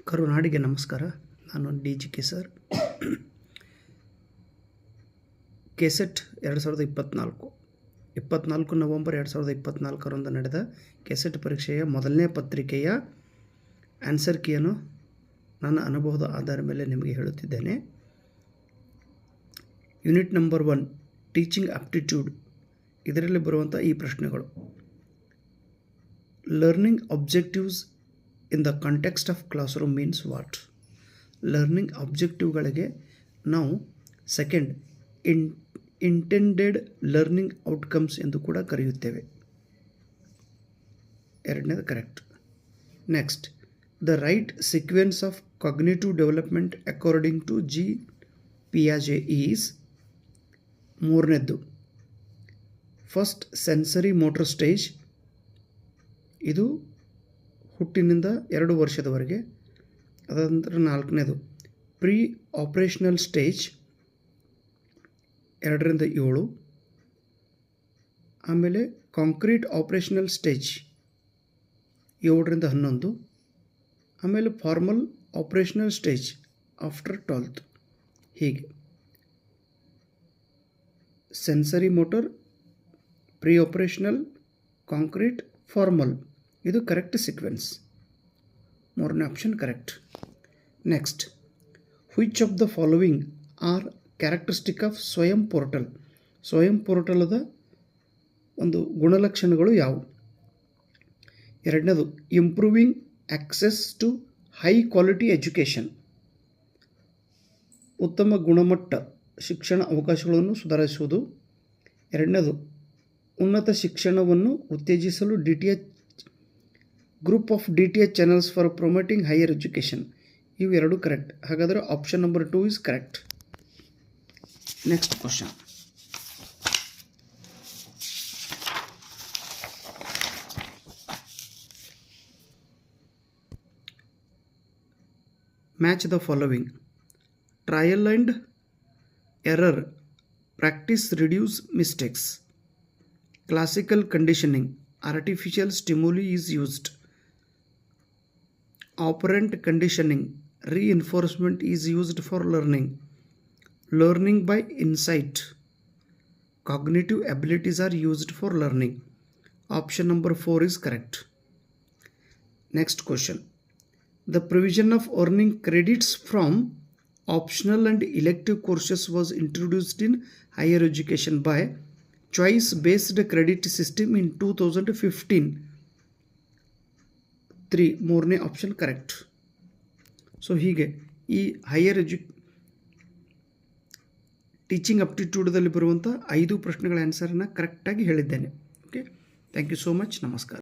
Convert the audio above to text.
ಕರುನಾಡಿಗೆ ನಮಸ್ಕಾರ. ನಾನು DGK sir. KSET 2024 November 2024ರಂದು ನಡೆದ ಕೆಸೆಟ್ ಪರೀಕ್ಷೆಯ ಮೊದಲನೇ ಪತ್ರಿಕೆಯ ಆನ್ಸರ್ ಕೀಯನ್ನು ನನ್ನ ಅನುಭವದ ಆಧಾರದ ಮೇಲೆ ನಿಮಗೆ ಹೇಳುತ್ತಿದ್ದೇನೆ. ಯೂನಿಟ್ ನಂಬರ್ 1 ಟೀಚಿಂಗ್ ಆಪ್ಟಿಟ್ಯೂಡ್, ಇದರಲ್ಲಿ ಬರುವಂಥ ಈ ಪ್ರಶ್ನೆಗಳು. Learning objectives in the context of classroom means what? Learning ಆಬ್ಜೆಕ್ಟಿವ್ಗಳಿಗೆ ನಾವು ಸೆಕೆಂಡ್ ಇಂಟೆಂಡೆಡ್ ಲರ್ನಿಂಗ್ ಔಟ್ಕಮ್ಸ್ ಎಂದು ಕೂಡ ಕರೆಯುತ್ತೇವೆ. ಎರಡನೇದು correct. Next, the right sequence of cognitive development according to Jean ಪಿಯಾಜೆ ಈಸ್. ಮೂರನೇದ್ದು ಫಸ್ಟ್ ಸೆನ್ಸರಿ ಮೋಟರ್ ಸ್ಟೇಜ್, ಇದು ಹುಟ್ಟಿನಿಂದ 2 ವರ್ಷದವರೆಗೆ. ಅದಾದ ನಂತರ ನಾಲ್ಕನೇದು ಪ್ರೀ ಆಪರೇಷನಲ್ ಸ್ಟೇಜ್ 2 ರಿಂದ 7. ಆಮೇಲೆ ಕಾಂಕ್ರೀಟ್ ಆಪರೇಷನಲ್ ಸ್ಟೇಜ್ 7 ರಿಂದ 11. ಆಮೇಲೆ formal operational stage after 12th. ಹೀಗೆ sensory motor, pre operational, concrete, formal, ಇದು ಕರೆಕ್ಟ್ ಸೀಕ್ವೆನ್ಸ್. ಮೂರನೇ option correct. Next, which of the following are characteristic of Swayam portal? Swayam ಪೋರ್ಟಲದ ಒಂದು ಗುಣಲಕ್ಷಣಗಳು ಯಾವುವು? ಎರಡನೇದು improving access to high quality education, ಉತ್ತಮ ಗುಣಮಟ್ಟ ಶಿಕ್ಷಣ ಅವಕಾಶಗಳನ್ನು ಸುಧಾರಿಸುವುದು. ಎರಡನೇದು ಉನ್ನತ ಶಿಕ್ಷಣವನ್ನು ಉತ್ತೇಜಿಸಲು group of DTH channels for promoting higher education. ಇವು ಎರಡು ಕರೆಕ್ಟ್. ಹಾಗಾದರೆ option number 2 is correct. Next question. Match the following. Trial and error, practice reduce mistakes, classical conditioning, artificial stimuli is used, operant conditioning, reinforcement is used for learning, learning by insight, cognitive abilities are used for learning. Option number 4 is correct. Next question. The provision of earning credits from optional and elective courses was introduced in higher education by choice based credit system in 2015. 3, ಮೂರನೇ option correct. So ಹೀಗೆ ಈ higher teaching ಅಪ್ಟಿಟ್ಯೂಡ್ದಲ್ಲಿ ಬರುವಂಥ 5 ಪ್ರಶ್ನೆಗಳ ಆನ್ಸರನ್ನು ಕರೆಕ್ಟಾಗಿ ಹೇಳಿದ್ದೇನೆ. Okay, thank you so much. ನಮಸ್ಕಾರ.